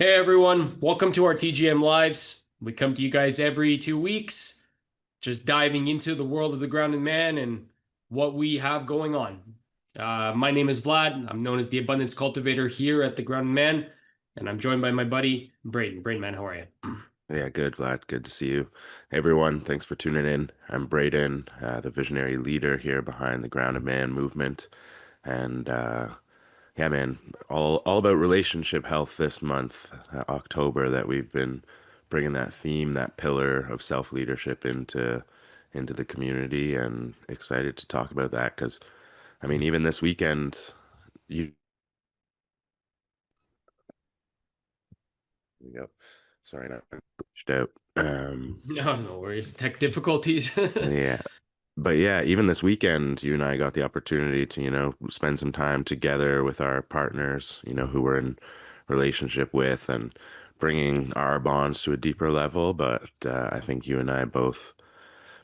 Hey everyone, welcome to our TGM Lives. We come to you guys every 2 weeks, just diving into the world of the grounded man and what we have going on. My name is Vlad. I'm known as the Abundance Cultivator here at the Grounded Man, and I'm joined by my buddy Braden. Braden, man, how are you? Yeah, good, Vlad. Good to see you. Hey, everyone, thanks for tuning in. I'm Braden, the visionary leader here behind the Grounded Man movement. And yeah, man, all about relationship health this month, October, that we've been bringing that theme, that pillar of self-leadership into the community, and excited to talk about that because I mean, even this weekend, you we go. Sorry, not glitched out. No, no worries. Tech difficulties. Yeah. But yeah, even this weekend, you and I got the opportunity to, spend some time together with our partners, who we're in relationship with and bringing our bonds to a deeper level. But I think you and I both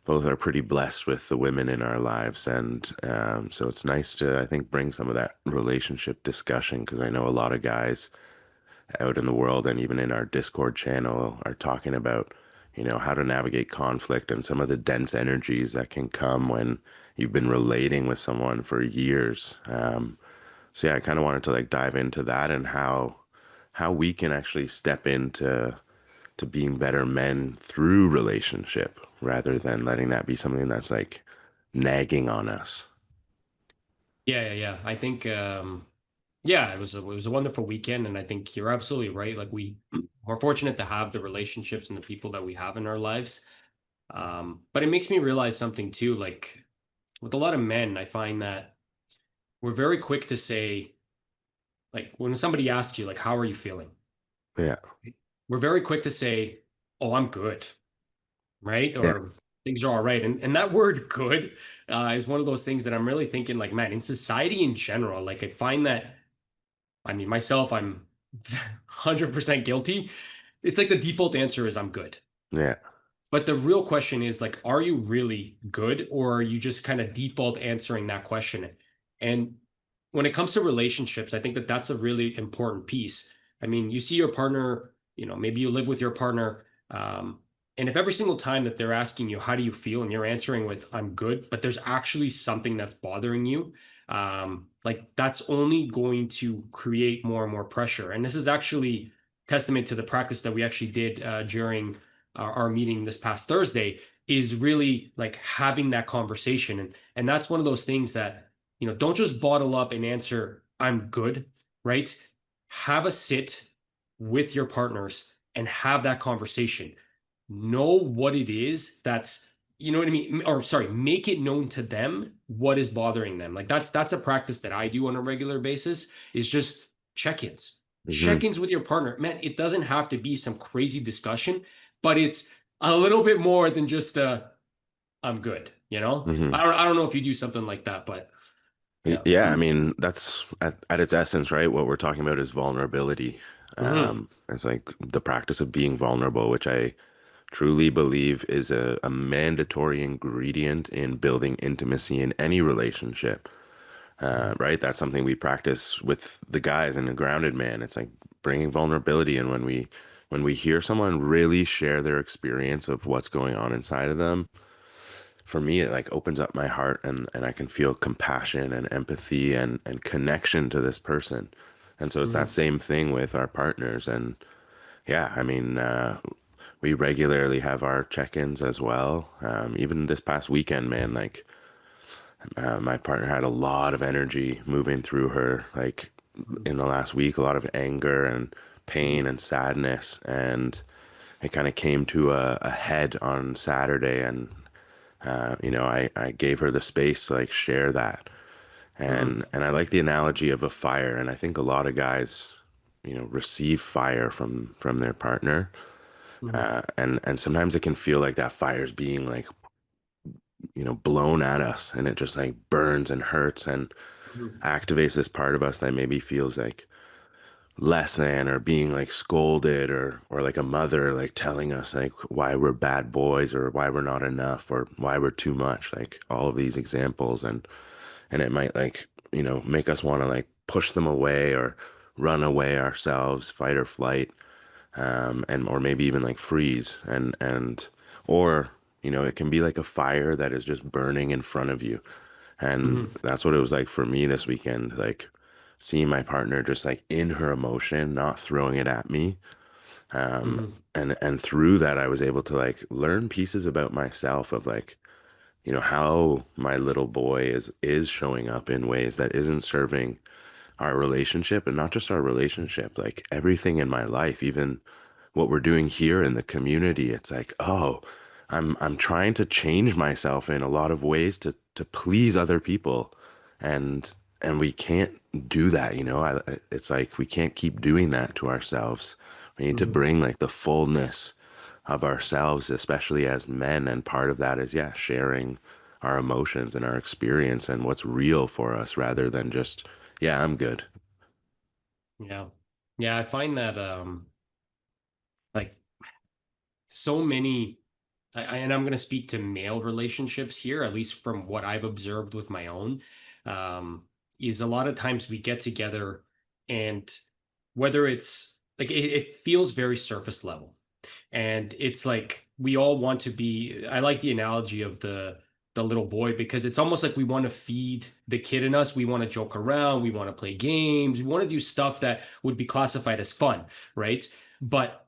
are pretty blessed with the women in our lives. And so it's nice to, I think, bring some of that relationship discussion because I know a lot of guys out in the world and even in our Discord channel are talking about, how to navigate conflict and some of the dense energies that can come when you've been relating with someone for years. So yeah, I kind of wanted to like dive into that and how we can actually step into to being better men through relationship rather than letting that be something that's like nagging on us. Yeah. I think yeah, it was a wonderful weekend, and I think you're absolutely right. Like we're fortunate to have the relationships and the people that we have in our lives. But it makes me realize something too. Like with a lot of men, I find that we're very quick to say, like when somebody asks you, like, how are you feeling? Yeah. We're very quick to say, oh, I'm good, right? Yeah. Or things are all right. And that word good is one of those things that I'm really thinking, like, man, in society in general, like I find that, I mean, myself, I'm 100% guilty. It's like the default answer is I'm good. Yeah. But the real question is like, are you really good or are you just kind of default answering that question? And when it comes to relationships, I think that that's a really important piece. I mean, you see your partner, maybe you live with your partner, and if every single time that they're asking you, how do you feel? And you're answering with, I'm good, but there's actually something that's bothering you, like that's only going to create more and more pressure. And this is actually testament to the practice that we actually did during our meeting this past Thursday is really like having that conversation. And that's one of those things that, don't just bottle up and answer, I'm good, right? Have a sit with your partners and have that conversation. Know what it is that's, you know what I mean? Or sorry, make it known to them what is bothering them. Like that's a practice that I do on a regular basis is just check-ins. Hmm. Check-ins with your partner. Man, it doesn't have to be some crazy discussion, but it's a little bit more than just I'm good, you know? Hmm. I don't know if you do something like that, but yeah. Yeah, I mean, that's at its essence, right? What we're talking about is vulnerability. Hmm. It's like the practice of being vulnerable, which I truly believe is a mandatory ingredient in building intimacy in any relationship. Right? That's something we practice with the guys in a grounded man. It's like bringing vulnerability, and when we hear someone really share their experience of what's going on inside of them, for me it like opens up my heart and I can feel compassion and empathy and connection to this person. And so it's that Hmm. same thing with our partners. And yeah, I mean, we regularly have our check-ins as well. Even this past weekend, man, like my partner had a lot of energy moving through her, like in the last week, a lot of anger and pain and sadness. And it kind of came to a head on Saturday. And I gave her the space to like share that. Hmm. And I like the analogy of a fire. And I think a lot of guys, receive fire from their partner. Hmm. And sometimes it can feel like that fire's being like, blown at us and it just like burns and hurts and Hmm. activates this part of us that maybe feels like less than or being like scolded or like a mother like telling us like why we're bad boys or why we're not enough or why we're too much, like all of these examples. And it might like make us want to like push them away run away ourselves, fight or flight, and or maybe even like freeze, and or it can be like a fire that is just burning in front of you. And Hmm. that's what it was like for me this weekend, like seeing my partner just like in her emotion, not throwing it at me. Um, Hmm. and through that, I was able to like learn pieces about myself of like, how my little boy is showing up in ways that isn't serving our relationship, and not just our relationship, like everything in my life, even what we're doing here in the community. It's like, oh, I'm trying to change myself in a lot of ways to please other people, and we can't do that, it's like we can't keep doing that to ourselves. We need to Hmm. bring like the fullness of ourselves, especially as men, and part of that is, yeah, sharing our emotions and our experience and what's real for us rather than just, yeah, I'm good. Yeah. Yeah, I find that like so many and I'm going to speak to male relationships here, at least from what I've observed with my own, um, is a lot of times we get together and whether it's like it feels very surface level. And it's like we all want to be, I like the analogy of the little boy because it's almost like we want to feed the kid in us. We want to joke around, we want to play games, we want to do stuff that would be classified as fun, right? But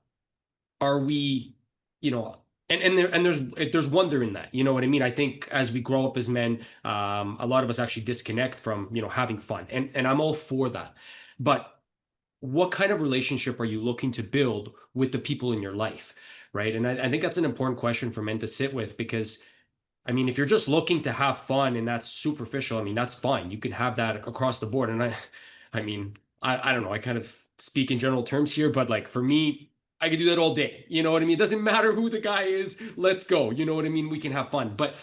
are we, you know, and there's wonder in that. You know what I mean? I think as we grow up as men, a lot of us actually disconnect from, having fun. And I'm all for that. But what kind of relationship are you looking to build with the people in your life? Right. And I think that's an important question for men to sit with because I mean, if you're just looking to have fun and that's superficial, I mean, that's fine. You can have that across the board. And I mean, I don't know. I kind of speak in general terms here, but like for me, I could do that all day. You know what I mean? It doesn't matter who the guy is. Let's go. You know what I mean? We can have fun. But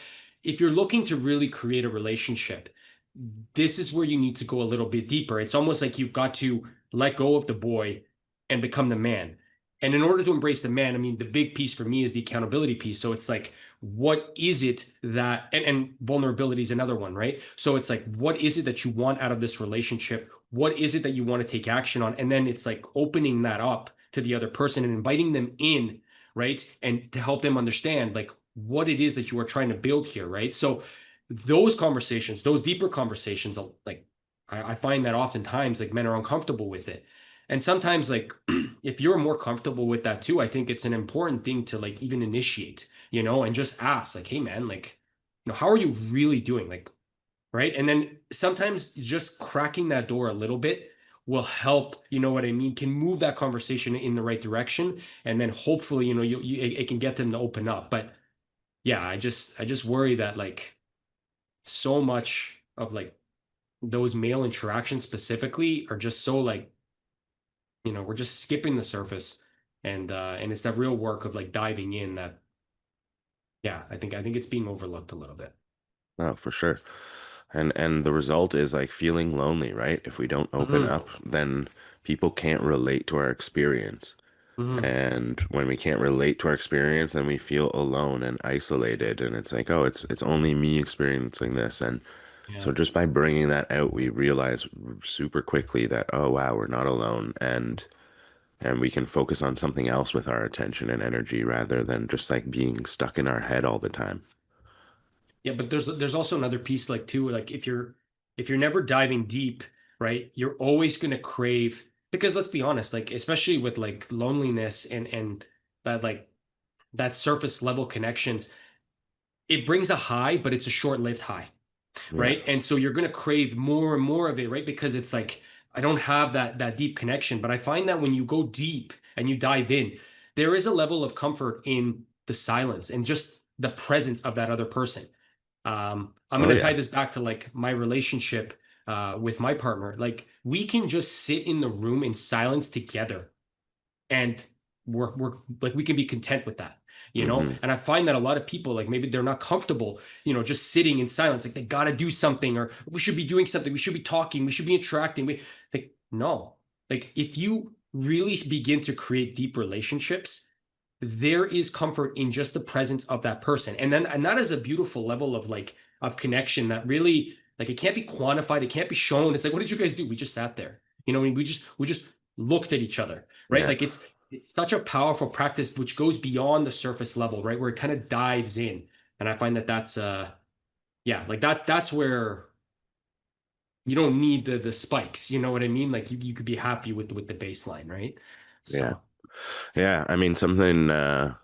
if you're looking to really create a relationship, this is where you need to go a little bit deeper. It's almost like you've got to let go of the boy and become the man. And in order to embrace the man, I mean, the big piece for me is the accountability piece. So it's like, what is it that, and vulnerability is another one, right? So it's like, what is it that you want out of this relationship? What is it that you want to take action on? And then it's like opening that up to the other person and inviting them in, right? And to help them understand like what it is that you are trying to build here, right? So those conversations, those deeper conversations, like I find that oftentimes like men are uncomfortable with it. And sometimes like if you're more comfortable with that too, I think it's an important thing to like even initiate, and just ask like, hey man, like, how are you really doing? Like, right? And then sometimes just cracking that door a little bit will help, you know what I mean, can move that conversation in the right direction. And then hopefully, it can get them to open up. But yeah, I just worry that like so much of like those male interactions specifically are just so like, we're just skipping the surface and it's that real work of like diving in that yeah, I think it's being overlooked a little bit. Oh, for sure. And the result is like feeling lonely, right? If we don't open Hmm. up, then people can't relate to our experience. Hmm. And when we can't relate to our experience, then we feel alone and isolated. And it's like, oh, it's only me experiencing this. And Yeah. so just by bringing that out, we realize super quickly that, oh, wow, we're not alone. And we can focus on something else with our attention and energy rather than just like being stuck in our head all the time. Yeah, but there's also another piece like too, like if you're never diving deep, right, you're always gonna crave because let's be honest, like especially with like loneliness and that like that surface level connections, it brings a high, but it's a short-lived high. Yeah. Right? And so you're going to crave more and more of it, right? Because it's like I don't have that deep connection, but I find that when you go deep and you dive in, there is a level of comfort in the silence and just the presence of that other person. I'm Oh, going to tie yeah. this back to like my relationship with my partner. Like we can just sit in the room in silence together and we're like we can be content with that, Hmm. and I find that a lot of people like maybe they're not comfortable, just sitting in silence, like they got to do something or we should be doing something, we should be talking, we should be interacting, we like no, like if you really begin to create deep relationships, there is comfort in just the presence of that person, and that is a beautiful level of like of connection that really like it can't be quantified, it can't be shown. It's like what did you guys do? We just sat there, You know, I mean, we just looked at each other, right? Yeah. Like it's such a powerful practice which goes beyond the surface level, right? Where it kind of dives in. And I find that that's yeah, like that's where you don't need the spikes, you know what I mean? Like you could be happy with the baseline, right? Yeah. So, Yeah, I mean something uh,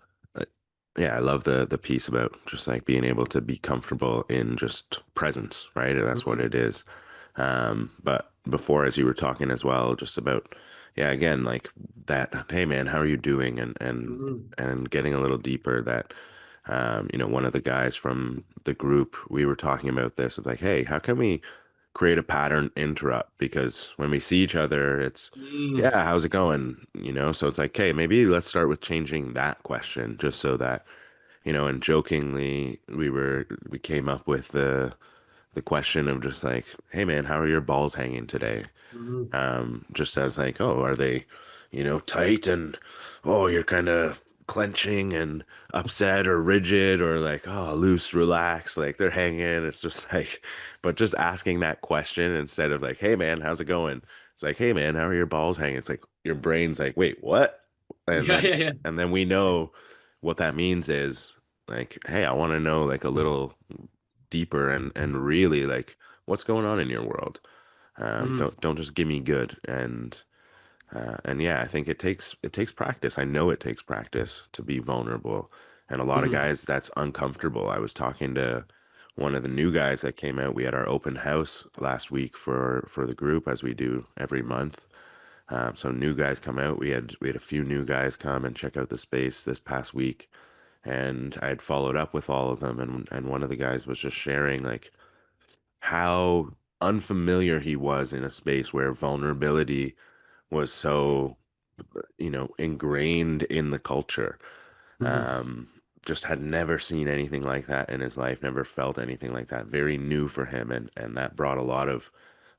yeah, I love the piece about just like being able to be comfortable in just presence, right? That's what mhm, it is. But before as you were talking as well, just about yeah, again, like that, hey man, how are you doing? mhm, And getting a little deeper that one of the guys from the group, we were talking about this of like, hey, how can we create a pattern interrupt? Because when we see each other, it's mhm, yeah, how's it going? So it's like, okay, maybe let's start with changing that question just so that, and jokingly we came up with the question of just like, hey man, how are your balls hanging today? mhm, Just as like, oh, are they, tight and oh, you're kind of clenching and upset or rigid or like, oh, loose, relaxed, like they're hanging. It's just like, but just asking that question instead of like, hey man, how's it going? It's like, hey man, how are your balls hanging? It's like your brain's like, wait, what? And yeah, then yeah, yeah. and then we know what that means is like, hey, I want to know like a little deeper and really like what's going on in your world. Mhm, Don't just give me good. And yeah, I think it takes practice. I know it takes practice to be vulnerable. And a lot of mhm, guys that's uncomfortable. I was talking to one of the new guys that came out. We had our open house last week for the group as we do every month. So new guys come out. We had a few new guys come and check out the space this past week, and I had followed up with all of them. And one of the guys was just sharing like how unfamiliar he was in a space where vulnerability was so ingrained in the culture. mhm, Um, just had never seen anything like that in his life, never felt anything like that. Very new for him, and that brought a lot of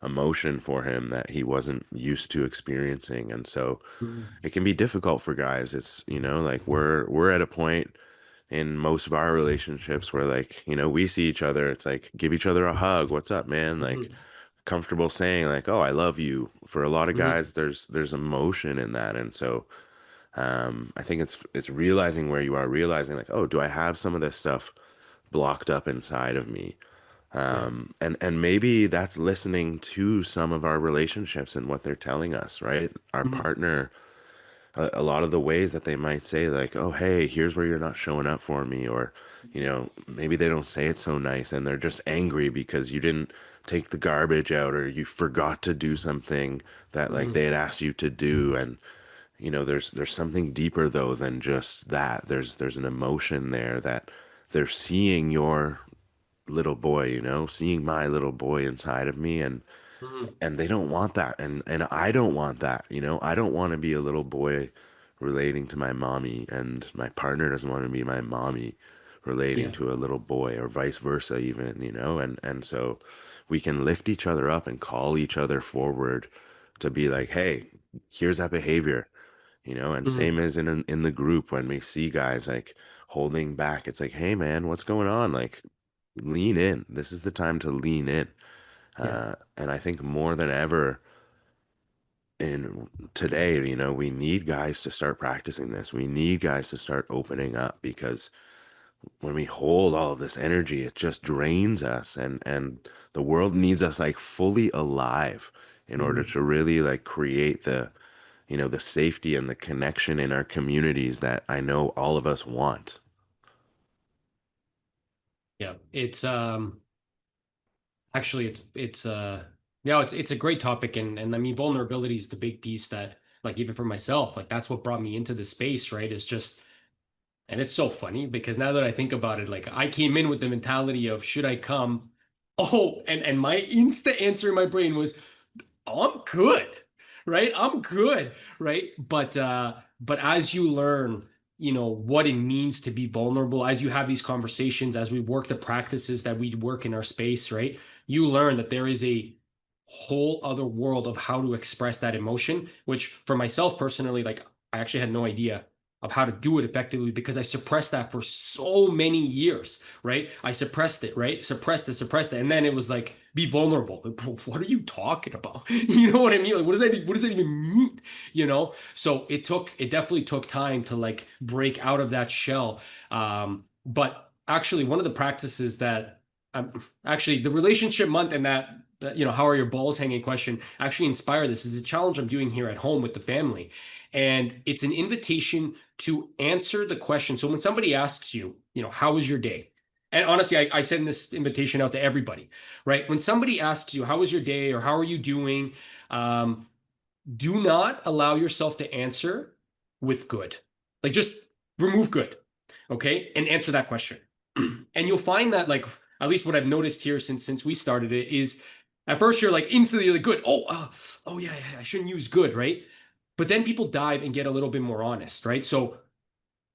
emotion for him that he wasn't used to experiencing. And so mhm, it can be difficult for guys. It's, like we're at a point in most of our relationships where like, we see each other, it's like give each other a hug. What's up, man? Like mhm, comfortable saying like, "Oh, I love you." For a lot of mhm, guys, there's emotion in that, and so I think it's realizing where you are, realizing like, "Oh, do I have some of this stuff blocked up inside of me?" yeah. And maybe that's listening to some of our relationships and what they're telling us, right? Our Mhm, partner, a lot of the ways that they might say like, "Oh, hey, here's where you're not showing up for me," or maybe they don't say it so nice and they're just angry because you didn't take the garbage out or you forgot to do something that like they mhm, had asked you to do. And there's something deeper though than just that. There's an emotion there that they're seeing your little boy, seeing my little boy inside of me, mhm, and they don't want that, and I don't want that. I don't want to be a little boy relating to my mommy, and my partner doesn't want to be my mommy relating yeah. to a little boy, or vice versa even, and so we can lift each other up and call each other forward to be like, hey, here's that behavior, and same Mhm, as in the group when we see guys like holding back, it's like, hey man, what's going on? Like lean in. This is the time to lean in. yeah. And I think more than ever in today, we need guys to start practicing this. We need guys to start opening up because when we hold all of this energy, it just drains us, and the world needs us like fully alive in order Mhm, to really like create the safety and the connection in our communities that I know all of us want. yeah. It's actually it's yeah, it's a great topic, and I mean vulnerability is the big piece that like even for myself, like that's what brought me into the space, right? It's just and it's so funny because now that I think about it, like I came in with the mentality of should I come? Oh, and my instant answer in my brain was oh, I'm good, right? I'm good, right? But as you learn, you know, what it means to be vulnerable, as you have these conversations, as we work the practices that we work in our space, right? You learn that there is a whole other world of how to express that emotion, which for myself personally, like I actually had no idea of how to do it effectively because I suppressed that for so many years, right? I suppressed it, right? Suppressed it. And then it was like, be vulnerable. Like, bro, what are you talking about? You know what I mean? Like, what does that even mean? You know? So it definitely took time to like break out of that shell. But actually, one of the practices that actually the relationship month and how are your balls hanging question actually inspire this is a challenge I'm doing here at home with the family. And it's an invitation to answer the question. So when somebody asks you, how was your day? And honestly, I send this invitation out to everybody, right? When somebody asks you, how was your day or how are you doing? Um, do not allow yourself to answer with good. Like just remove good, okay? And answer that question. And you'll find that like at least what I've noticed here since we started it is at first you're like instantly you're like good. Oh yeah, yeah, I shouldn't use good, right? But then people dive and get a little bit more honest, right? So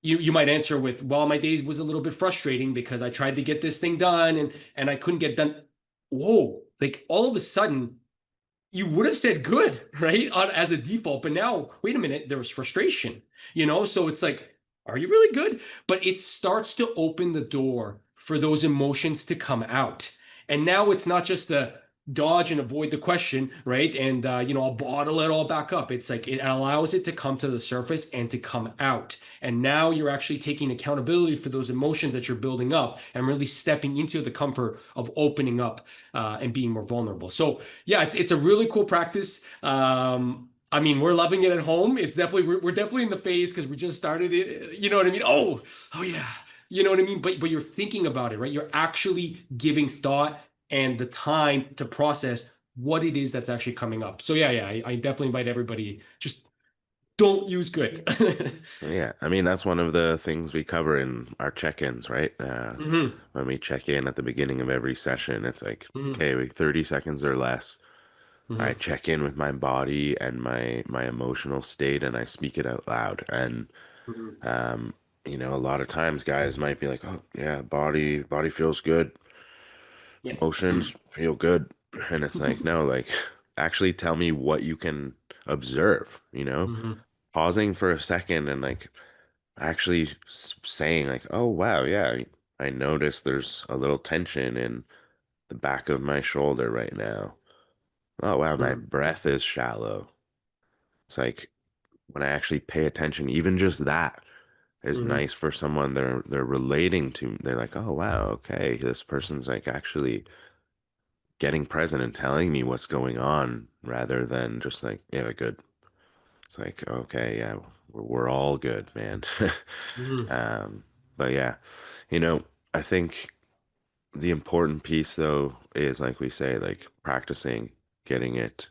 you might answer with, well, my day was a little bit frustrating because I tried to get this thing done and I couldn't get done. Whoa, like all of a sudden you would have said good, right? As a default, but now, wait a minute, there was frustration, So it's like, are you really good? But it starts to open the door for those emotions to come out. And now it's not just the dodge and avoid the question, right? And, I'll bottle it all back up. It's like it allows it to come to the surface and to come out. And now you're actually taking accountability for those emotions that you're building up and really stepping into the comfort of opening up and being more vulnerable. So, yeah, it's a really cool practice. I mean, we're loving it at home. It's definitely we're definitely in the phase because we just started it. You know what I mean? Oh yeah. You know what I mean? But you're thinking about it, right? You're actually giving thought and the time to process what it is that's actually coming up. So yeah, I definitely invite everybody. Just don't use good. Yeah, I mean that's one of the things we cover in our check-ins, right? Hmm. When we check in at the beginning of every session, it's like, Hmm. okay, 30 seconds or less. I Hmm. check in with my body and my emotional state, and I speak it out loud. And Hmm. um, a lot of times guys might be like, "Oh, yeah, body feels good, Yeah. emotions feel good," and it's like, no, like actually tell me what you can observe. Hmm. Pausing for a second and like actually saying like, oh wow, yeah, I noticed there's a little tension in the back of my shoulder right now. Oh wow, my Hmm. breath is shallow. It's like when I actually pay attention, even just that is Hmm. nice for someone they're relating to. They're like, oh wow, okay, this person's like actually getting present and telling me what's going on rather than just like, yeah, good. It's like, okay, yeah, we're all good, man. Hmm. Um, but yeah, you know, I think the important piece though is like we say, like practicing, getting it,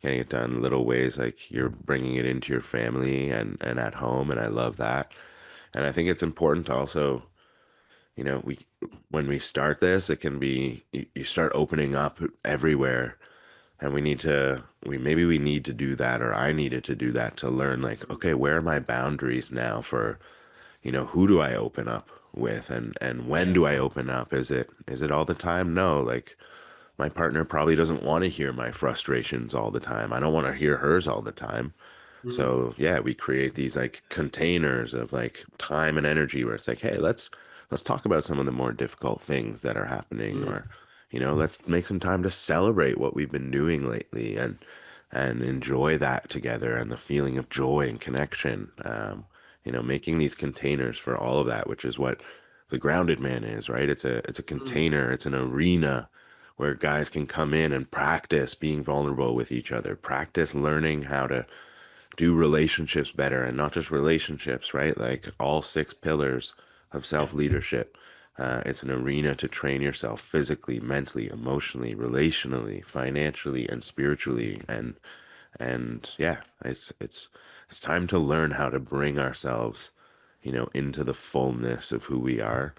getting it done in little ways, like you're bringing it into your family and at home, and I love that. And I think it's important to also, we when we start this, it can be you start opening up everywhere, and we need to do that, or I needed to do that to learn like, okay, where are my boundaries now for, who do I open up with, and when Yeah. do I open up? Is it all the time? No, like my partner probably doesn't want to hear my frustrations all the time. I don't want to hear hers all the time. Hmm. So yeah, we create these like containers of like time and energy where it's like, hey, let's talk about some of the more difficult things that are happening, Hmm. or let's make some time to celebrate what we've been doing lately and enjoy that together and the feeling of joy and connection. Making these containers for all of that, which is what the grounded man is, right? It's a Hmm. container, it's an arena where guys can come in and practice being vulnerable with each other, practice learning how to do relationships better, and not just relationships, right? Like all six pillars of Yeah. self-leadership. It's an arena to train yourself physically, mentally, emotionally, relationally, financially, and spiritually. And yeah, it's time to learn how to bring ourselves, into the fullness of who we are.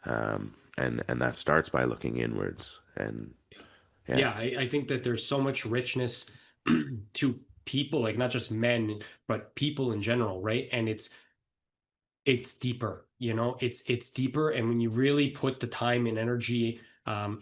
And that starts by looking inwards. And yeah, Yeah, I think that there's so much richness to people, like not just men, but people in general, right? And it's deeper, it's deeper. And when you really put the time and energy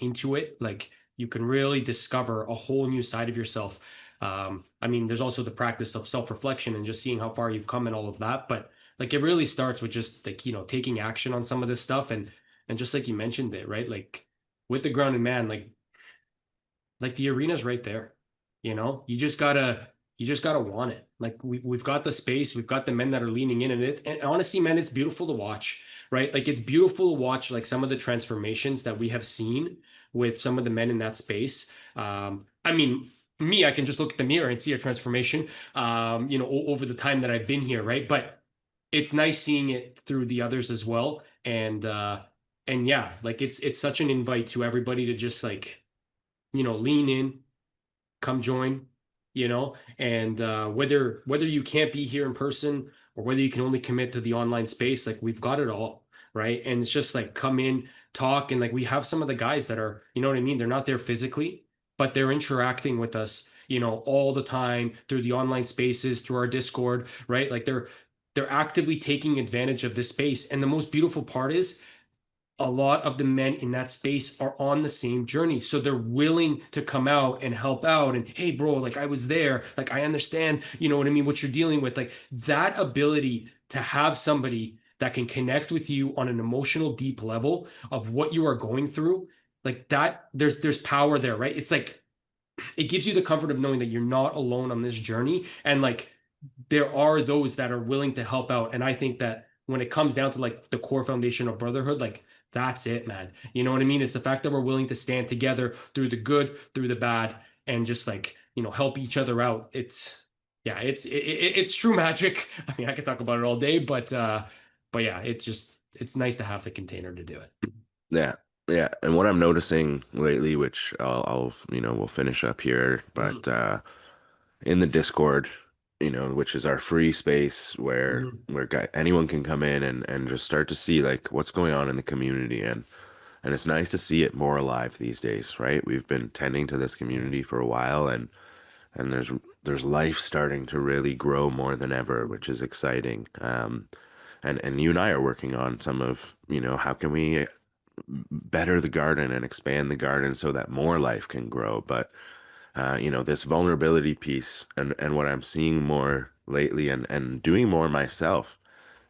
into it, like you can really discover a whole new side of yourself. I mean, there's also the practice of self-reflection and just seeing how far you've come and all of that. But like it really starts with just like, taking action on some of this stuff and just like you mentioned it, right? Like with the grounded man, like the arena's right there. You just gotta want it. Like we've got the space, we've got the men that are leaning in, and honestly, man, it's beautiful to watch, right? Like it's beautiful to watch like some of the transformations that we have seen with some of the men in that space. I mean, me, I can just look at the mirror and see a transformation, over the time that I've been here, right? But it's nice seeing it through the others as well. And yeah, like it's such an invite to everybody to just like, lean in, come join, and whether you can't be here in person or whether you can only commit to the online space, like we've got it all, right? And it's just like come in, talk, and like we have some of the guys that are, you know what I mean? They're not there physically, but they're interacting with us, all the time through the online spaces, through our Discord, right? Like they're actively taking advantage of this space. And the most beautiful part is a lot of the men in that space are on the same journey. So they're willing to come out and help out. And hey, bro, like I was there. Like I understand, you know what I mean, what you're dealing with. Like that ability to have somebody that can connect with you on an emotional, deep level of what you are going through, like that, there's power there, right? It's like it gives you the comfort of knowing that you're not alone on this journey. And like there are those that are willing to help out. And I think that when it comes down to like the core foundation of brotherhood, like that's it, man. You know what I mean? It's the fact that we're willing to stand together through the good, through the bad, and just like, help each other out. Yeah, it's true magic. I mean, I could talk about it all day, but yeah, it's nice to have the container to do it. Yeah. Yeah. And what I'm noticing lately, which we'll finish up here, Mhm, but in the Discord, which is our free space mhm, where anyone can come in and just start to see like what's going on in the community, and it's nice to see it more alive these days, right? We've been tending to this mhm, community for a while, and there's life starting to really grow more than ever, mhm, which is exciting. And you and I are working on some of, how can we better the garden and expand the garden so that more life can grow. But this vulnerability piece and what I'm seeing more lately and doing more myself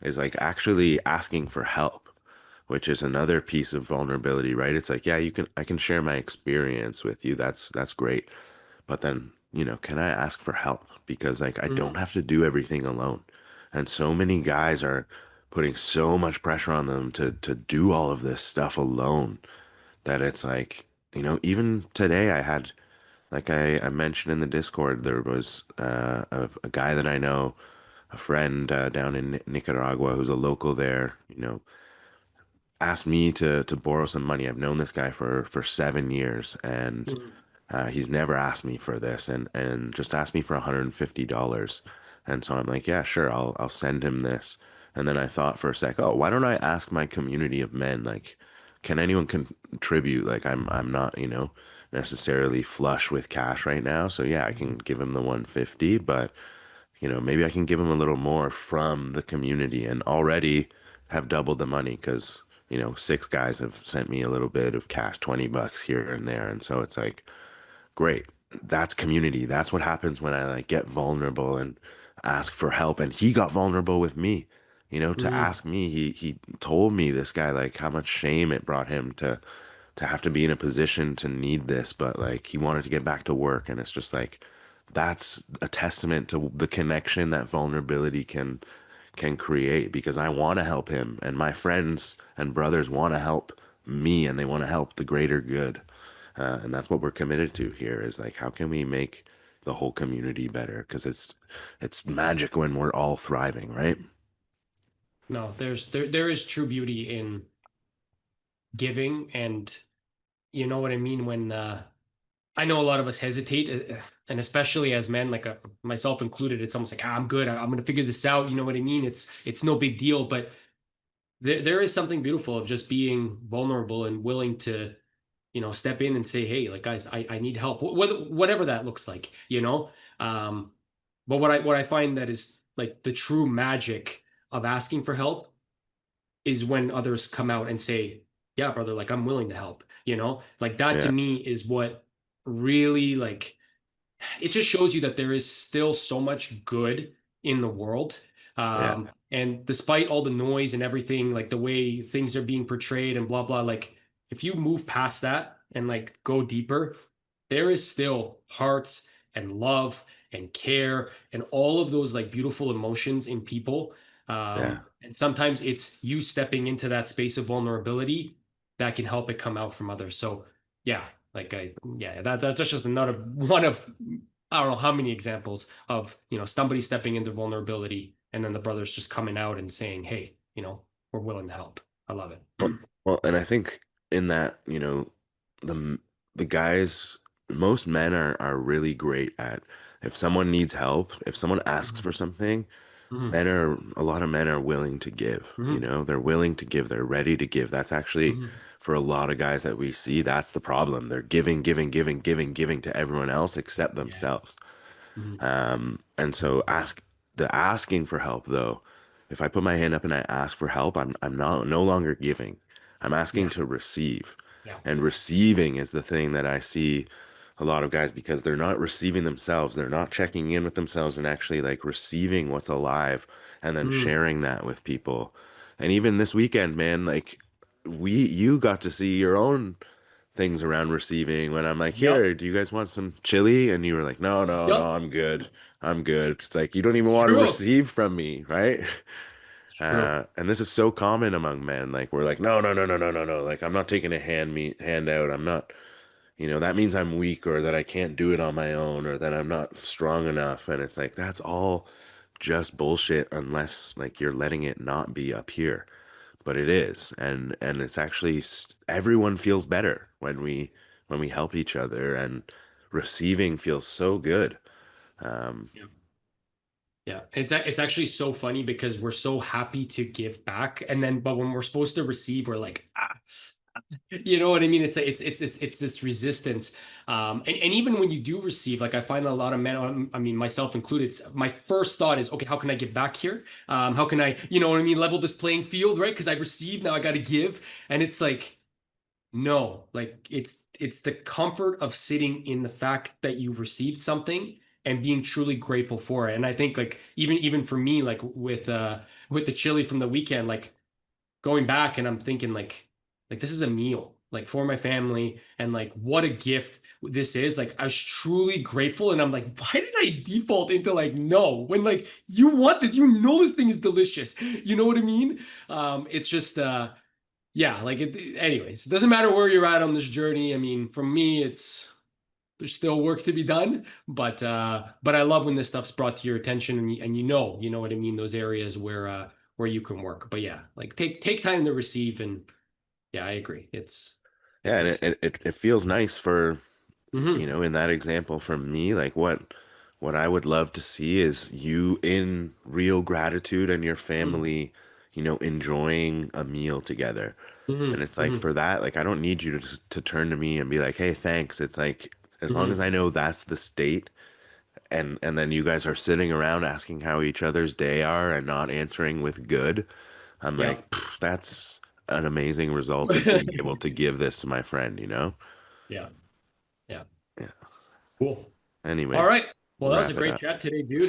is like actually asking for help, which is another piece of vulnerability, right? It's like, yeah, I can share my experience with you. That's great. But then, can I ask for help? Because like I don't mhm, have to do everything alone. And so many guys are putting so much pressure on them to do all of this stuff alone that it's like, even today I had, like I mentioned in the Discord, there was a guy that I know, a friend down in Nicaragua who's a local there, asked me to borrow some money. I've known this guy for 7 years, and mhm, he's never asked me for this, and just asked me for $150. And so I'm like, yeah, sure, I'll send him this. And then I thought for a sec, oh, why don't I ask my community of men, like, can anyone contribute? Like, I'm not, necessarily flush with cash right now, so yeah, I can mhm. give him the 150, but maybe I can give them a little more from the community and already have doubled the money because, six guys have sent me a little bit of cash, $20 here and there. And so it's like, great. That's community. That's what happens when I like get vulnerable and ask for help. And he got vulnerable with me, to Mhm. ask me. He told me, this guy, like how much shame it brought him to have to be in a position to need this, but like he wanted to get back to work. And it's just like that's a testament to the connection that vulnerability can create, because I want to help him and my friends and brothers want to help me and they want to help the greater good. And that's what we're committed to here is like how can we make the whole community better, because it's magic when we're all thriving, right? No, there is true beauty in giving, and you know what I mean when I know a lot of us hesitate, and especially as men, like myself included, it's almost like I'm good. I'm gonna figure this out. You know what I mean? It's no big deal, but there is something beautiful of just being vulnerable and willing to step in and say, hey, like guys, I need help, whatever that looks like, Um, but what I find that is like the true magic of asking for help is when others come out and say, yeah, brother, like I'm willing to help, like that to Yeah. me is what really like it just shows you that there is still so much good in the world. Yeah, And despite all the noise and everything, like the way things are being portrayed and blah blah, like if you move past that and like go deeper, there is still hearts and love and care and all of those like beautiful emotions in people. yeah. And sometimes it's you stepping into that space of vulnerability that can help it come out from others. So yeah, yeah, that's just another one of I don't know how many examples of, somebody stepping into vulnerability and then the brothers just coming out and saying, hey, we're willing to help. I love it. Well, well, and I think in that, the the guys, most men are really great at if someone needs help, if someone asks Mhm. for something, Mhm. a lot of men are willing to give, Mhm. they're willing to give, they're ready to give. That's actually Mhm. for a lot of guys that we see, that's the problem. They're giving, giving, giving, giving, giving to everyone else except Yeah. themselves. Mhm. And so the asking for help though, if I put my hand up and I ask for help, I'm not no longer giving. I'm asking Yeah. to receive. Yeah. And receiving is the thing that I see a lot of guys because they're not receiving themselves. They're not checking in with themselves and actually like receiving what's alive and then Mhm. sharing that with people. And even this weekend, man, like you got to see your own things around receiving when I'm like, Yep. here, do you guys want some chili? And you were like, no, no, no, Yep. I'm good. I'm good. It's like, you don't even It's want to true. receive from me, right? It's true. And this is so common among men. Like, we're like, no, no, no, no, no, no, no. Like, I'm not taking a hand out. I'm not, that means I'm weak or that I can't do it on my own or that I'm not strong enough. And it's like, that's all just bullshit unless like you're letting it not be up here, but it is, and it's actually everyone feels better when we help each other, and receiving feels so good. um Yeah. Yeah. It's actually so funny because we're so happy to give back, and then but when we're supposed to receive, we're like, ah. You know what I mean? It's this resistance. And even when you do receive, like I find a lot of men, I mean, myself included, my first thought is, okay, how can I get back here? How can I, you know what I mean, level this playing field, right? Because I received, now I got to give. And it's like, no, like it's the comfort of sitting in the fact that you've received something and being truly grateful for it. And I think like even for me, like with the chili from the weekend, like going back and I'm thinking like this is a meal like for my family and like what a gift this is. Like I was truly grateful and I'm like, why did I default into like no when like you want this, this thing is delicious. You know what I mean? It's just yeah, like anyways, it doesn't matter where you're at on this journey. I mean, for me, there's still work to be done, but I love when this stuff's brought to your attention and you know what I mean, those areas where you can work. But yeah, like take time to receive and yeah, I agree. yeah, It's and nice. it feels nice for, Hmm. in that example from me, like what I would love to see is you in real gratitude and your Hmm. family, enjoying a meal together. Hmm. And it's like, Hmm. for that, like I don't need you to turn to me and be like, hey, thanks. It's like, as long as Hmm. I know that's the state, and then you guys are sitting around asking how each other's day are and not answering with good, I'm Yeah. like, "Pff, that's an amazing result of being able to give this to my friend. Yeah. Yeah. Yeah. Cool. All Anyway, right. Well, that was a wrap it great up. chat today, dude.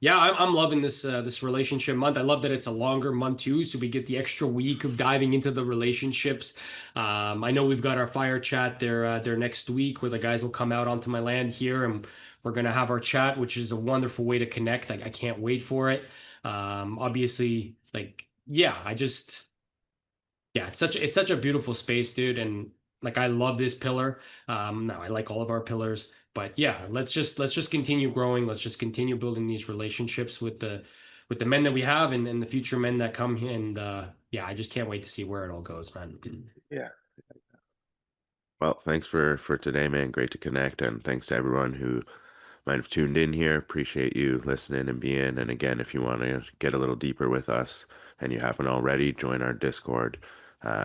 Yeah, I'm loving this relationship month. I love that it's a longer month too, so we get the extra week of diving into the relationships. I know we've got our fire chat there next week where the guys will come out onto my land here and we're gonna have our chat, which is a wonderful way to connect. Like I can't wait for it. Obviously, like yeah, yeah, it's such a beautiful space, dude, and like I love this pillar. No, I like all of our pillars, but yeah, let's just continue growing. Let's just continue building these relationships with the men that we have and the future men that come here. And yeah, I just can't wait to see where it all goes, man. Yeah. Well, thanks for today, man. Great to connect, and thanks to everyone who might have tuned in here. Appreciate you listening and being. And again, if you want to get a little deeper with us and you haven't already, join our Discord.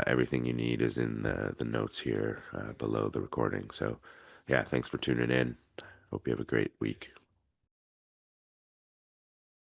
Everything you need is in the notes here below the recording. So, yeah, thanks for tuning in. Hope you have a great week.